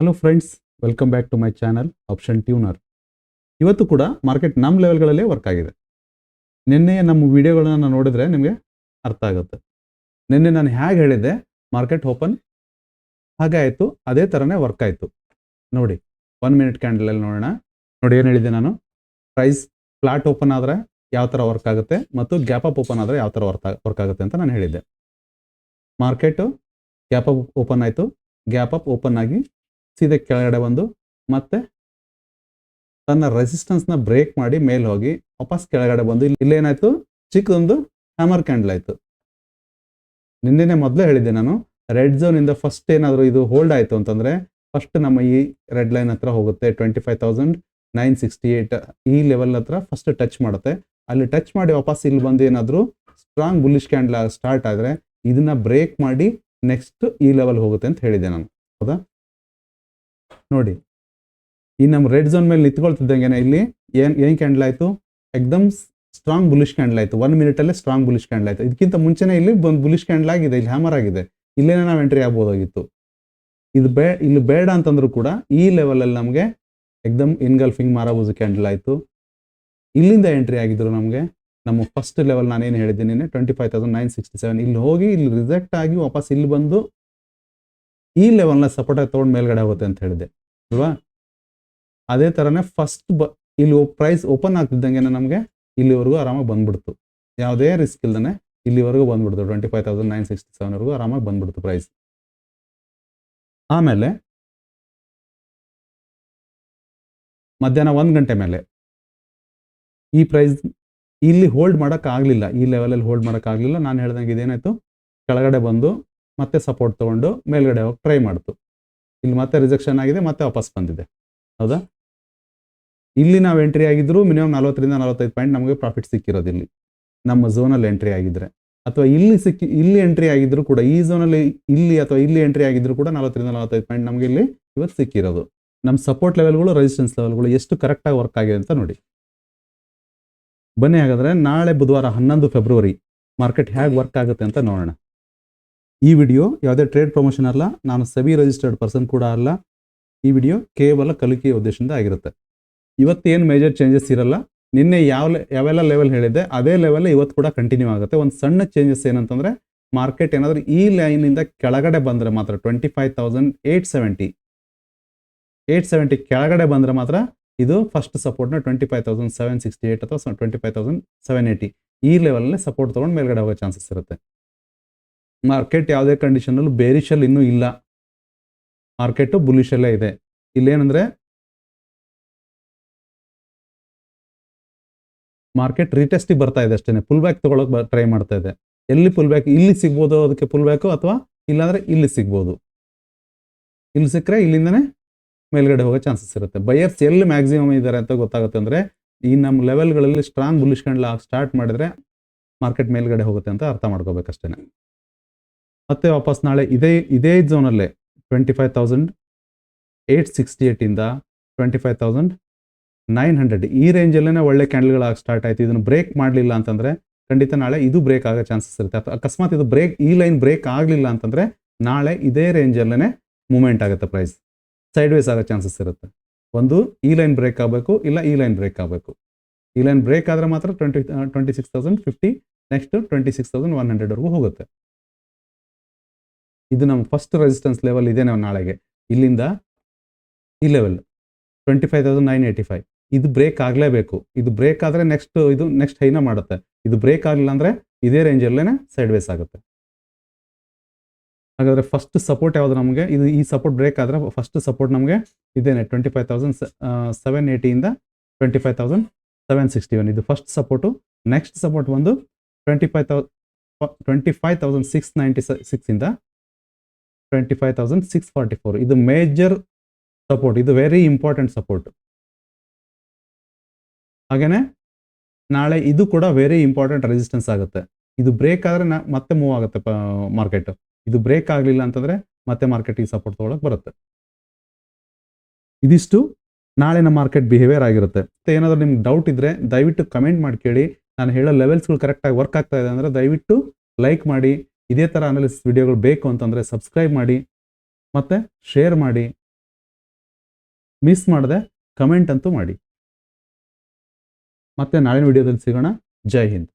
Hello friends, welcome back to my channel option tuner. ಇವತ್ತು ಕೂಡ market ನಮ್ಮ ಲೆವೆಲ್ಗಳಲ್ಲೇ work ಆಗಿದೆ. ನಿನ್ನೆ ನಮ್ಮ ವಿಡಿಯೋಗಳನ್ನ ನೋಡಿದ್ರೆ ನಿಮಗೆ ಅರ್ಥ ಆಗುತ್ತೆ. ನಿನ್ನೆ ನಾನು ಹೇಗೆ ಹೇಳಿದ್ದೆ, ಮಾರ್ಕೆಟ್ ಓಪನ್ ಹಾಗೆ ಆಯಿತು, ಅದೇ ಥರನೇ ವರ್ಕ್ ಆಯಿತು. ನೋಡಿ 1 ಮಿನಿಟ್ ಕ್ಯಾಂಡಲಲ್ಲಿ ನೋಡೋಣ. ನೋಡಿ ಏನು ಹೇಳಿದ್ದೆ ನಾನು, ಪ್ರೈಸ್ ಫ್ಲಾಟ್ ಓಪನ್ ಆದರೆ ಯಾವ ಥರ ವರ್ಕ್ ಆಗುತ್ತೆ ಮತ್ತು ಗ್ಯಾಪ್ ಅಪ್ ಓಪನ್ ಆದರೆ ಯಾವ ಥರ ವರ್ಕ್ ಆಗುತ್ತೆ ಅಂತ ನಾನು ಹೇಳಿದ್ದೆ. ಮಾರ್ಕೆಟು ಗ್ಯಾಪ್ ಅಪ್ ಓಪನ್ ಆಯಿತು, ಗ್ಯಾಪ್ ಅಪ್ ಓಪನ್ ಆಗಿ ಸೀದೆ ಕೆಳಗಡೆ ಬಂದು ಮತ್ತೆ ತನ್ನ ರೆಸಿಸ್ಟೆನ್ಸ್ನ ಬ್ರೇಕ್ ಮಾಡಿ ಮೇಲೆ ಹೋಗಿ ವಾಪಸ್ ಕೆಳಗಡೆ ಬಂದು ಇಲ್ಲೇನಾಯಿತು, ಚಿಕ್ಕದೊಂದು ಹ್ಯಾಮರ್ ಕ್ಯಾಂಡಲ್ ಆಯಿತು. ನಿನ್ನೆ ಮೊದಲೇ ಹೇಳಿದ್ದೆ ನಾನು, ರೆಡ್ ಝೋನಿಂದ ಫಸ್ಟ್ ಏನಾದರೂ ಇದು ಹೋಲ್ಡ್ ಆಯಿತು ಅಂತಂದರೆ ಫಸ್ಟ್ ನಮ್ಮ ಈ ರೆಡ್ ಲೈನ್ ಹತ್ರ ಹೋಗುತ್ತೆ. 25,968 ಈ ಲೆವೆಲ್ ಹತ್ರ ಫಸ್ಟ್ ಟಚ್ ಮಾಡುತ್ತೆ. ಅಲ್ಲಿ ಟಚ್ ಮಾಡಿ ವಾಪಸ್ ಇಲ್ಲಿ ಬಂದು ಏನಾದರೂ ಸ್ಟ್ರಾಂಗ್ ಬುಲ್ಲಿಶ್ ಕ್ಯಾಂಡಲ್ ಸ್ಟಾರ್ಟ್ ಆದರೆ ಇದನ್ನ ಬ್ರೇಕ್ ಮಾಡಿ ನೆಕ್ಸ್ಟ್ ಈ ಲೆವೆಲ್ ಹೋಗುತ್ತೆ ಅಂತ ಹೇಳಿದ್ದೆ ನಾನು, ಹೌದಾ? ನೋಡಿ, ಈ ನಮ್ಮ ರೆಡ್ ಝೋನ್ ಮೇಲೆ ನಿಂತ್ಕೊಳ್ತಿದ್ದಂಗೆ ಇಲ್ಲಿ ಏನು ಕ್ಯಾಂಡಲ್ ಆಯಿತು, ಎಕ್ದಮ್ ಸ್ಟ್ರಾಂಗ್ ಬುಲಿಶ್ ಕ್ಯಾಂಡಲ್ ಆಯಿತು. 1 ಮಿನಿಟಲ್ಲೇ ಸ್ಟ್ರಾಂಗ್ ಬುಲಿಶ್ ಕ್ಯಾಂಡಲ್ ಆಯಿತು. ಇದಕ್ಕಿಂತ ಮುಂಚೆನೇ ಇಲ್ಲಿ ಒಂದು ಬುಲಿಶ್ ಕ್ಯಾಂಡಲ್ ಆಗಿದೆ, ಇಲ್ಲಿ ಹ್ಯಾಮರ್ ಆಗಿದೆ. ಇಲ್ಲೇನೇ ನಾವು ಎಂಟ್ರಿ ಆಗ್ಬೋದಾಗಿತ್ತು. ಇಲ್ಲಿ ಬೇಡ ಅಂತಂದ್ರೂ ಕೂಡ ಈ ಲೆವೆಲಲ್ಲಿ ನಮಗೆ ಎಕ್ದಮ್ ಇನ್ಗಲ್ಫಿಂಗ್ ಮಾರಾಬೂಜು ಕ್ಯಾಂಡಲ್ ಆಯಿತು. ಇಲ್ಲಿಂದ ಎಂಟ್ರಿ ಆಗಿದ್ರು ನಮಗೆ ನಮ್ಮ ಫಸ್ಟ್ ಲೆವೆಲ್ ನಾನೇನು ಹೇಳಿದ್ದೀನಿ, 25,967 ಇಲ್ಲಿ ಹೋಗಿ ಇಲ್ಲಿ ರಿಜೆಕ್ಟ್ ಆಗಿ ವಾಪಸ್ ಇಲ್ಲಿ ಬಂದು ಈ ಲೆವೆಲ್ನ ಸಪೋರ್ಟ್ ತೊಗೊಂಡು ಮೇಲ್ಗಡೆ ಹೋಗುತ್ತೆ ಅಂತ ಹೇಳಿದೆ ಅಲ್ವಾ? ಅದೇ ಥರನೇ ಫಸ್ಟ್ ಇಲ್ಲಿ ಪ್ರೈಸ್ ಓಪನ್ ಆಗ್ತಿದ್ದಂಗೆ ನಮಗೆ ಇಲ್ಲಿವರೆಗೂ ಆರಾಮಾಗಿ ಬಂದ್ಬಿಡ್ತು. ಯಾವುದೇ ರಿಸ್ಕ್ ಇಲ್ದೇ ಇಲ್ಲಿವರೆಗೂ ಬಂದ್ಬಿಡ್ತು. 25,967ವರೆಗೂ ಆರಾಮಾಗಿ ಬಂದ್ಬಿಡ್ತು ಪ್ರೈಸ್. ಆಮೇಲೆ ಮಧ್ಯಾಹ್ನ 1 ಗಂಟೆ ಮೇಲೆ ಈ ಪ್ರೈಸ್ ಇಲ್ಲಿ ಹೋಲ್ಡ್ ಮಾಡೋಕ್ಕಾಗಲಿಲ್ಲ, ಈ ಲೆವೆಲಲ್ಲಿ ಹೋಲ್ಡ್ ಮಾಡೋಕ್ಕಾಗಲಿಲ್ಲ. ನಾನು ಹೇಳ್ದಂಗೆ ಇದೇನಾಯಿತು, ಕೆಳಗಡೆ ಬಂದು ಮತ್ತೆ ಸಪೋರ್ಟ್ ತೊಗೊಂಡು ಮೇಲ್ಗಡೆ ಹೋಗಿ ಟ್ರೈ ಮಾಡ್ತು. ಇಲ್ಲಿ ಮತ್ತೆ ರಿಜೆಕ್ಷನ್ ಆಗಿದೆ, ಮತ್ತೆ ವಾಪಸ್ ಬಂದಿದೆ, ಹೌದಾ? ಇಲ್ಲಿ ನಾವು ಎಂಟ್ರಿ ಆಗಿದ್ರು ಮಿನಿಮಮ್ 40ರಿಂದ 45 ಪಾಯಿಂಟ್ ನಮಗೆ ಪ್ರಾಫಿಟ್ ಸಿಕ್ಕಿರೋದು ಇಲ್ಲಿ ನಮ್ಮ ಝೋನಲ್ಲಿ ಎಂಟ್ರಿ ಆಗಿದ್ರೆ, ಅಥವಾ ಇಲ್ಲಿ ಎಂಟ್ರಿ ಆಗಿದ್ರು ಕೂಡ ಈ ಝೋನಲ್ಲಿ ಇಲ್ಲಿ ಅಥವಾ ಇಲ್ಲಿ ಎಂಟ್ರಿ ಆಗಿದ್ರು ಕೂಡ 40ರಿಂದ 45 ಪಾಯಿಂಟ್ ನಮಗೆ ಇಲ್ಲಿ ಇವತ್ತು ಸಿಕ್ಕಿರೋದು. ನಮ್ಮ ಸಪೋರ್ಟ್ ಲೆವೆಲ್ಗಳು, ರೆಸಿಸ್ಟೆನ್ಸ್ ಲೆವೆಲ್ಗಳು ಎಷ್ಟು ಕರೆಕ್ಟಾಗಿ ವರ್ಕ್ ಆಗಿದೆ ಅಂತ ನೋಡಿ. ಬನ್ನಿ ಹಾಗಾದರೆ ನಾಳೆ ಬುಧವಾರ 11 ಫೆಬ್ರವರಿ ಮಾರ್ಕೆಟ್ ಹೇಗೆ ವರ್ಕ್ ಆಗುತ್ತೆ ಅಂತ ನೋಡೋಣ. ಈ ವಿಡಿಯೋ ಯಾವುದೇ ಟ್ರೇಡ್ ಪ್ರಮೋಷನ್ ಅಲ್ಲ, ನಾನು ಸೆಬಿ ರಿಜಿಸ್ಟರ್ಡ್ ಪರ್ಸನ್ ಕೂಡ ಅಲ್ಲ. ಈ ವಿಡಿಯೋ ಕೇವಲ ಕಲಿಕೆಯ ಉದ್ದೇಶದಿಂದ ಆಗಿರುತ್ತೆ. ಇವತ್ತೇನು ಮೇಜರ್ ಚೇಂಜಸ್ ಇರಲ್ಲ. ನಿನ್ನೆ ಯಾವೆಲ್ಲ ಲೆವೆಲ್ ಹೇಳಿದ್ದೆ ಅದೇ ಲೆವೆಲ್ ಇವತ್ತು ಕೂಡ ಕಂಟಿನ್ಯೂ ಆಗುತ್ತೆ. ಒಂದು ಸಣ್ಣ ಚೇಂಜಸ್ ಏನಂತಂದರೆ, ಮಾರ್ಕೆಟ್ ಏನಾದರೂ ಈ ಲೈನಿಂದ ಕೆಳಗಡೆ ಬಂದರೆ ಮಾತ್ರ 25,870 ಕೆಳಗಡೆ ಬಂದರೆ ಮಾತ್ರ ಇದು ಫಸ್ಟ್ ಸಪೋರ್ಟ್ನ 25,768 ಅಥವಾ 25,780 ಈ ಲೆವೆಲಲ್ಲಿ ಸಪೋರ್ಟ್ ತೊಗೊಂಡು ಮೇಲ್ಗಡೆ ಹೋಗೋ ಚಾನ್ಸಸ್ ಇರುತ್ತೆ. ಮಾರ್ಕೆಟ್ ಯಾವುದೇ ಕಂಡೀಷನಲ್ಲೂ ಬೇರಿಷಲ್ಲಿ ಇನ್ನೂ ಇಲ್ಲ, ಮಾರ್ಕೆಟು ಬುಲಿಷಲ್ಲೇ ಇದೆ. ಇಲ್ಲೇನೆಂದರೆ ಮಾರ್ಕೆಟ್ ರೀಟೆಸ್ಟಿಗೆ ಬರ್ತಾ ಇದೆ ಅಷ್ಟೇ, ಫುಲ್ ಬ್ಯಾಕ್ ತೊಗೊಳಕ್ಕೆ ಟ್ರೈ ಮಾಡ್ತಾ ಇದೆ. ಎಲ್ಲಿ ಫುಲ್ ಬ್ಯಾಕ್, ಇಲ್ಲಿ ಸಿಗ್ಬೋದು ಅದಕ್ಕೆ ಫುಲ್ ಬ್ಯಾಕು, ಅಥವಾ ಇಲ್ಲಾಂದರೆ ಇಲ್ಲಿ ಸಿಗ್ಬೋದು. ಇಲ್ಲಿ ಸಿಕ್ಕರೆ ಇಲ್ಲಿಂದನೇ ಮೇಲ್ಗಡೆ ಹೋಗೋ ಚಾನ್ಸಸ್ ಇರುತ್ತೆ. ಬಯರ್ಸ್ ಎಲ್ಲಿ ಮ್ಯಾಕ್ಸಿಮಮ್ ಇದ್ದಾರೆ ಅಂತ ಗೊತ್ತಾಗುತ್ತೆ ಅಂದರೆ, ಈ ನಮ್ಮ ಲೆವೆಲ್ಗಳಲ್ಲಿ ಸ್ಟ್ರಾಂಗ್ ಬುಲಿಶ್ ಕ್ಯಾಂಡಲ್ ಸ್ಟಾರ್ಟ್ ಮಾಡಿದ್ರೆ ಮಾರ್ಕೆಟ್ ಮೇಲ್ಗಡೆ ಹೋಗುತ್ತೆ ಅಂತ ಅರ್ಥ ಮಾಡ್ಕೋಬೇಕಷ್ಟೇ. ಮತ್ತೆ ವಾಪಸ್ ನಾಳೆ ಇದೇ ಝೋನಲ್ಲೇ 25,868 ಇಂದ 25,900 ಈ ರೇಂಜಲ್ಲೇ ಒಳ್ಳೆ ಕ್ಯಾಂಡಲ್ಗಳಾಗಿ ಸ್ಟಾರ್ಟ್ ಆಯಿತು. ಇದನ್ನು ಬ್ರೇಕ್ ಮಾಡಲಿಲ್ಲ ಅಂತಂದರೆ ಖಂಡಿತ ನಾಳೆ ಇದು ಬ್ರೇಕ್ ಆಗೋ ಚಾನ್ಸಸ್ ಇರುತ್ತೆ. ಅಕಸ್ಮಾತ್ ಇದು ಈ ಲೈನ್ ಬ್ರೇಕ್ ಆಗಲಿಲ್ಲ ಅಂತಂದರೆ ನಾಳೆ ಇದೇ ರೇಂಜಲ್ಲೇ ಮೂವ್ಮೆಂಟ್ ಆಗುತ್ತೆ, ಪ್ರೈಸ್ ಸೈಡ್ ವೇಸ್ ಆಗೋ ಚಾನ್ಸಸ್ ಇರುತ್ತೆ. ಒಂದು ಈ ಲೈನ್ ಬ್ರೇಕ್ ಆಗಬೇಕು, ಇಲ್ಲ ಈ ಲೈನ್ ಬ್ರೇಕ್ ಆಗಬೇಕು. ಈ ಲೈನ್ ಬ್ರೇಕ್ ಆದರೆ ಮಾತ್ರ 26,050, ನೆಕ್ಸ್ಟ್ 26,100ವರೆಗೂ ಹೋಗುತ್ತೆ. ಇದು ನಮ್ಮ ಫಸ್ಟ್ ರೆಸಿಸ್ಟೆನ್ಸ್ ಲೆವೆಲ್ ಇದೆ. ನಾವು ನಾಳೆಗೆ ಇಲ್ಲಿಂದ ಈ ಲೆವೆಲ್ 25,985 ಇದು ಬ್ರೇಕ್ ಆಗಲೇಬೇಕು. ಇದು ಬ್ರೇಕ್ ಆದರೆ ಇದು ನೆಕ್ಸ್ಟ್ ಹೈನ ಮಾಡುತ್ತೆ. ಇದು ಬ್ರೇಕ್ ಆಗಲಿಲ್ಲ ಅಂದರೆ ಇದೇ ರೇಂಜಲ್ಲೇ ಸೈಡ್ ವೇಸ್ ಆಗುತ್ತೆ. ಹಾಗಾದರೆ ಫಸ್ಟ್ ಸಪೋರ್ಟ್ ಯಾವುದು ನಮಗೆ, ಈ ಸಪೋರ್ಟ್ ಬ್ರೇಕ್ ಆದರೆ ಫಸ್ಟ್ ಸಪೋರ್ಟ್ ನಮಗೆ ಇದೇನೆ 25,780 ಇಂದ 25,761 ಇದು ಫಸ್ಟ್ ಸಪೋರ್ಟು. ನೆಕ್ಸ್ಟ್ ಸಪೋರ್ಟ್ ಬಂದು 25,696 ಇಂದ 25,644 ಇದು ಮೇಜರ್ ಸಪೋರ್ಟ್, ಇದು ವೆರಿ ಇಂಪಾರ್ಟೆಂಟ್ ಸಪೋರ್ಟ್. ಹಾಗೆಯೇ ನಾಳೆ ಇದು ಕೂಡ ವೆರಿ ಇಂಪಾರ್ಟೆಂಟ್ ರೆಸಿಸ್ಟೆನ್ಸ್ ಆಗುತ್ತೆ. ಇದು ಬ್ರೇಕ್ ಆದರೆ ಮತ್ತೆ ಮೂವ್ ಆಗುತ್ತೆ ಮಾರ್ಕೆಟ್. ಇದು ಬ್ರೇಕ್ ಆಗಲಿಲ್ಲ ಅಂತಂದರೆ ಮತ್ತೆ ಮಾರ್ಕೆಟಿಗೆ ಸಪೋರ್ಟ್ ತೊಗೊಳಕ್ಕೆ ಬರುತ್ತೆ. ಇದಿಷ್ಟು ನಾಳಿನ ಮಾರ್ಕೆಟ್ ಬಿಹೇವಿಯರ್ ಆಗಿರುತ್ತೆ. ಮತ್ತು ಏನಾದರೂ ನಿಮ್ಗೆ ಡೌಟ್ ಇದ್ದರೆ ದಯವಿಟ್ಟು ಕಮೆಂಟ್ ಮಾಡಿ ಕೇಳಿ. ನಾನು ಹೇಳೋ ಲೆವೆಲ್ಸ್ಗಳು ಕರೆಕ್ಟಾಗಿ ವರ್ಕ್ ಆಗ್ತಾ ಇದೆ ಅಂದರೆ ದಯವಿಟ್ಟು ಲೈಕ್ ಮಾಡಿ. ಇದೇ ಥರ ಅನಾಲಿಸಿಸ್ ವಿಡಿಯೋಗಳು ಬೇಕು ಅಂತಂದರೆ ಸಬ್ಸ್ಕ್ರೈಬ್ ಮಾಡಿ ಮತ್ತು ಶೇರ್ ಮಾಡಿ. ಮಿಸ್ ಮಾಡದೆ ಕಮೆಂಟ್ ಅಂತೂ ಮಾಡಿ. ಮತ್ತೆ ನಾಳಿನ ವಿಡಿಯೋದಲ್ಲಿ ಸಿಗೋಣ. ಜೈ ಹಿಂದ್.